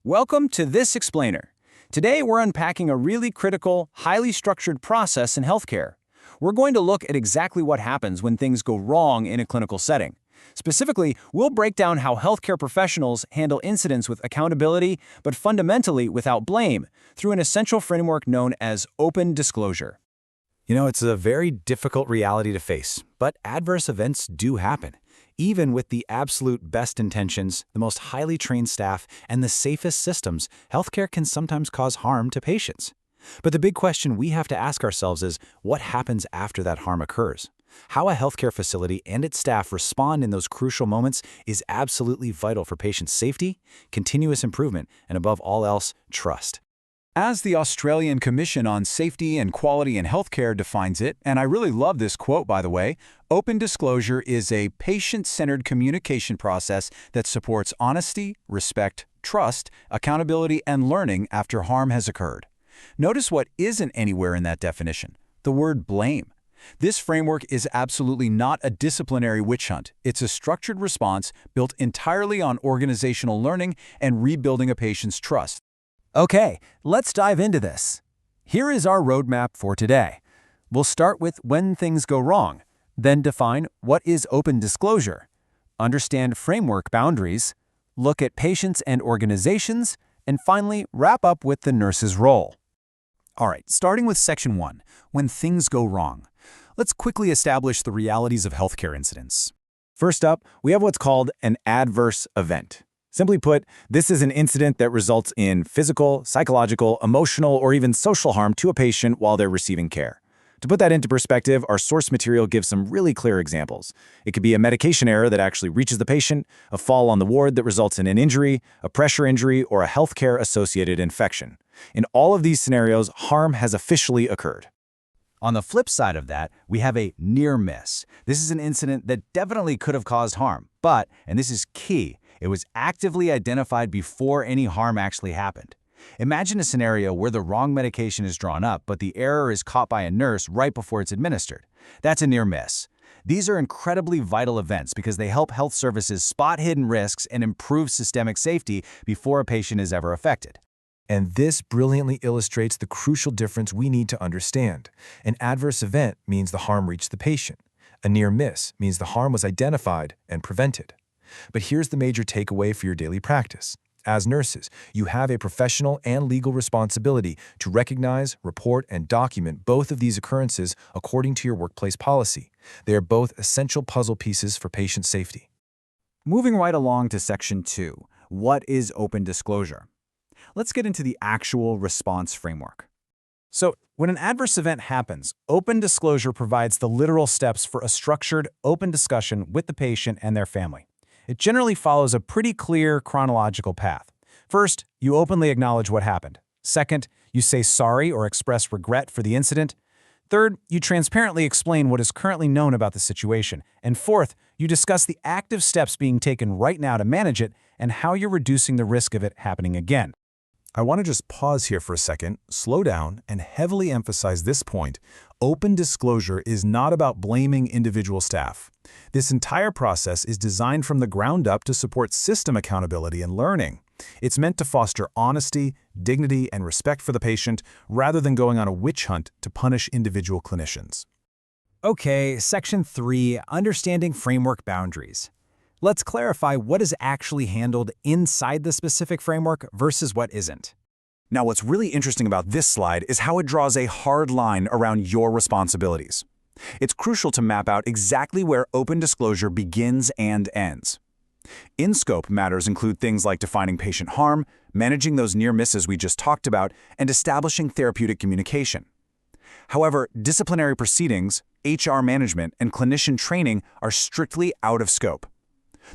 Welcome to This Explainer. Today we're unpacking a really critical, highly structured process in healthcare. We're going to look at exactly what happens when things go wrong in a clinical setting. Specifically, we'll break down how healthcare professionals handle incidents with accountability, but fundamentally without blame, through an essential framework known as open disclosure. It's a very difficult reality to face, but adverse events do happen. Even with the absolute best intentions, the most highly trained staff, and the safest systems, healthcare can sometimes cause harm to patients. But the big question we have to ask ourselves is, what happens after that harm occurs? How a healthcare facility and its staff respond in those crucial moments is absolutely vital for patient safety, continuous improvement, and above all else, trust. As the Australian Commission on Safety and Quality in Healthcare defines it, and I really love this quote, by the way, open disclosure is a patient-centered communication process that supports honesty, respect, trust, accountability, and learning after harm has occurred. Notice what isn't anywhere in that definition: the word blame. This framework is absolutely not a disciplinary witch hunt. It's a structured response built entirely on organizational learning and rebuilding a patient's trust. Okay, let's dive into this. Here is our roadmap for today. We'll start with when things go wrong, then define what is open disclosure, understand framework boundaries, look at patients and organizations, and finally wrap up with the nurse's role. All right, starting with Section 1, when things go wrong. Let's quickly establish the realities of healthcare incidents. First up, we have what's called an adverse event. Simply put, this is an incident that results in physical, psychological, emotional, or even social harm to a patient while they're receiving care. To put that into perspective, our source material gives some really clear examples. It could be a medication error that actually reaches the patient, a fall on the ward that results in an injury, a pressure injury, or a healthcare-associated infection. In all of these scenarios, harm has officially occurred. On the flip side of that, we have a near miss. This is an incident that definitely could have caused harm, but, and this is key, it was actively identified before any harm actually happened. Imagine a scenario where the wrong medication is drawn up, but the error is caught by a nurse right before it's administered. That's a near miss. These are incredibly vital events because they help health services spot hidden risks and improve systemic safety before a patient is ever affected. And this brilliantly illustrates the crucial difference we need to understand. An adverse event means the harm reached the patient. A near miss means the harm was identified and prevented. But here's the major takeaway for your daily practice. As nurses, you have a professional and legal responsibility to recognize, report, and document both of these occurrences according to your workplace policy. They are both essential puzzle pieces for patient safety. Moving right along to Section 2, what is open disclosure? Let's get into the actual response framework. So, when an adverse event happens, open disclosure provides the literal steps for a structured, open discussion with the patient and their family. It generally follows a pretty clear chronological path. First, you openly acknowledge what happened. Second, you say sorry or express regret for the incident. Third, you transparently explain what is currently known about the situation. And fourth, you discuss the active steps being taken right now to manage it and how you're reducing the risk of it happening again. I want to just pause here for a second, slow down, and heavily emphasize this point. Open disclosure is not about blaming individual staff. This entire process is designed from the ground up to support system accountability and learning. It's meant to foster honesty, dignity, and respect for the patient, rather than going on a witch hunt to punish individual clinicians. Okay, Section 3, understanding framework boundaries. Let's clarify what is actually handled inside the specific framework versus what isn't. Now, what's really interesting about this slide is how it draws a hard line around your responsibilities. It's crucial to map out exactly where open disclosure begins and ends. In-scope matters include things like defining patient harm, managing those near misses we just talked about, and establishing therapeutic communication. However, disciplinary proceedings, HR management, and clinician training are strictly out of scope.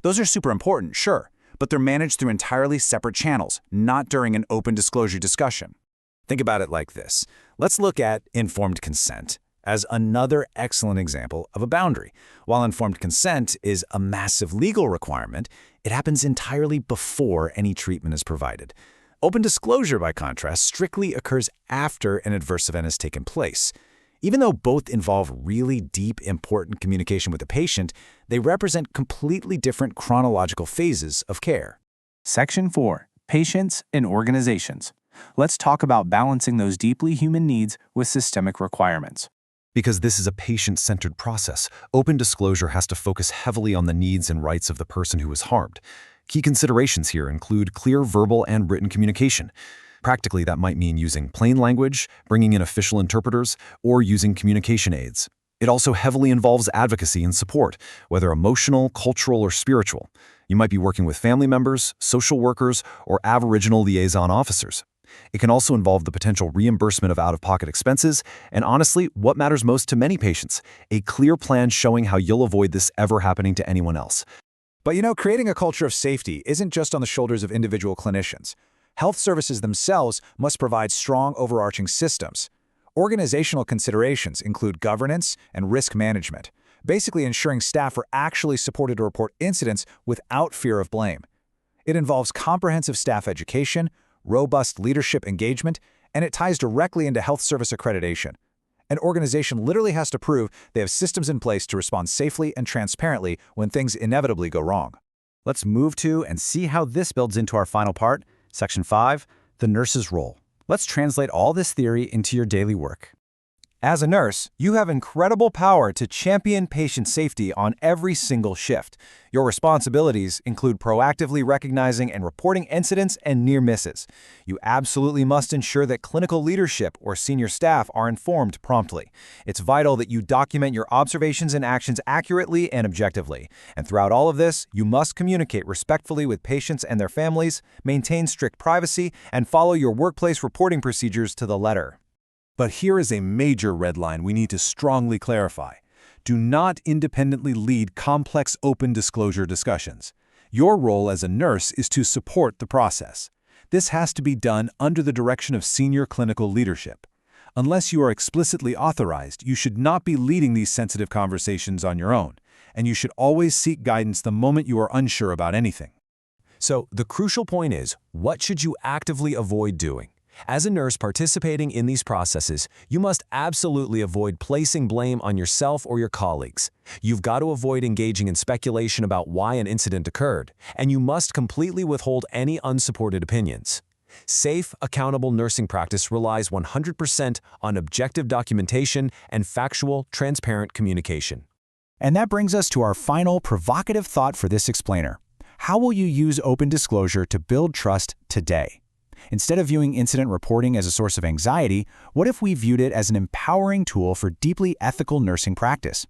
Those are super important, sure, but they're managed through entirely separate channels, not during an open disclosure discussion. Think about it like this. Let's look at informed consent as another excellent example of a boundary. While informed consent is a massive legal requirement, it happens entirely before any treatment is provided. Open disclosure, by contrast, strictly occurs after an adverse event has taken place. Even though both involve really deep, important communication with the patient, they represent completely different chronological phases of care. Section 4. Patients and organizations. Let's talk about balancing those deeply human needs with systemic requirements. Because this is a patient-centered process, open disclosure has to focus heavily on the needs and rights of the person who was harmed. Key considerations here include clear verbal and written communication. Practically, that might mean using plain language, bringing in official interpreters, or using communication aids. It also heavily involves advocacy and support, whether emotional, cultural, or spiritual. You might be working with family members, social workers, or Aboriginal liaison officers. It can also involve the potential reimbursement of out-of-pocket expenses, and honestly, what matters most to many patients, a clear plan showing how you'll avoid this ever happening to anyone else. But creating a culture of safety isn't just on the shoulders of individual clinicians. Health services themselves must provide strong overarching systems. Organizational considerations include governance and risk management, basically ensuring staff are actually supported to report incidents without fear of blame. It involves comprehensive staff education, robust leadership engagement, and it ties directly into health service accreditation. An organization literally has to prove they have systems in place to respond safely and transparently when things inevitably go wrong. Let's move to and see how this builds into our final part, Section 5, the nurse's role. Let's translate all this theory into your daily work. As a nurse, you have incredible power to champion patient safety on every single shift. Your responsibilities include proactively recognizing and reporting incidents and near misses. You absolutely must ensure that clinical leadership or senior staff are informed promptly. It's vital that you document your observations and actions accurately and objectively. And throughout all of this, you must communicate respectfully with patients and their families, maintain strict privacy, and follow your workplace reporting procedures to the letter. But here is a major red line we need to strongly clarify. Do not independently lead complex open disclosure discussions. Your role as a nurse is to support the process. This has to be done under the direction of senior clinical leadership. Unless you are explicitly authorized, you should not be leading these sensitive conversations on your own, and you should always seek guidance the moment you are unsure about anything. So the crucial point is, what should you actively avoid doing? As a nurse participating in these processes, you must absolutely avoid placing blame on yourself or your colleagues. You've got to avoid engaging in speculation about why an incident occurred, and you must completely withhold any unsupported opinions. Safe, accountable nursing practice relies 100% on objective documentation and factual, transparent communication. And that brings us to our final provocative thought for this explainer. How will you use open disclosure to build trust today? Instead of viewing incident reporting as a source of anxiety, what if we viewed it as an empowering tool for deeply ethical nursing practice?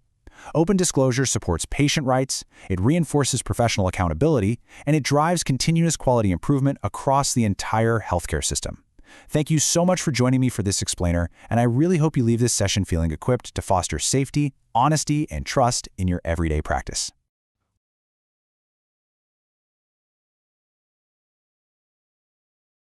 Open disclosure supports patient rights, it reinforces professional accountability, and it drives continuous quality improvement across the entire healthcare system. Thank you so much for joining me for this explainer, and I really hope you leave this session feeling equipped to foster safety, honesty, and trust in your everyday practice.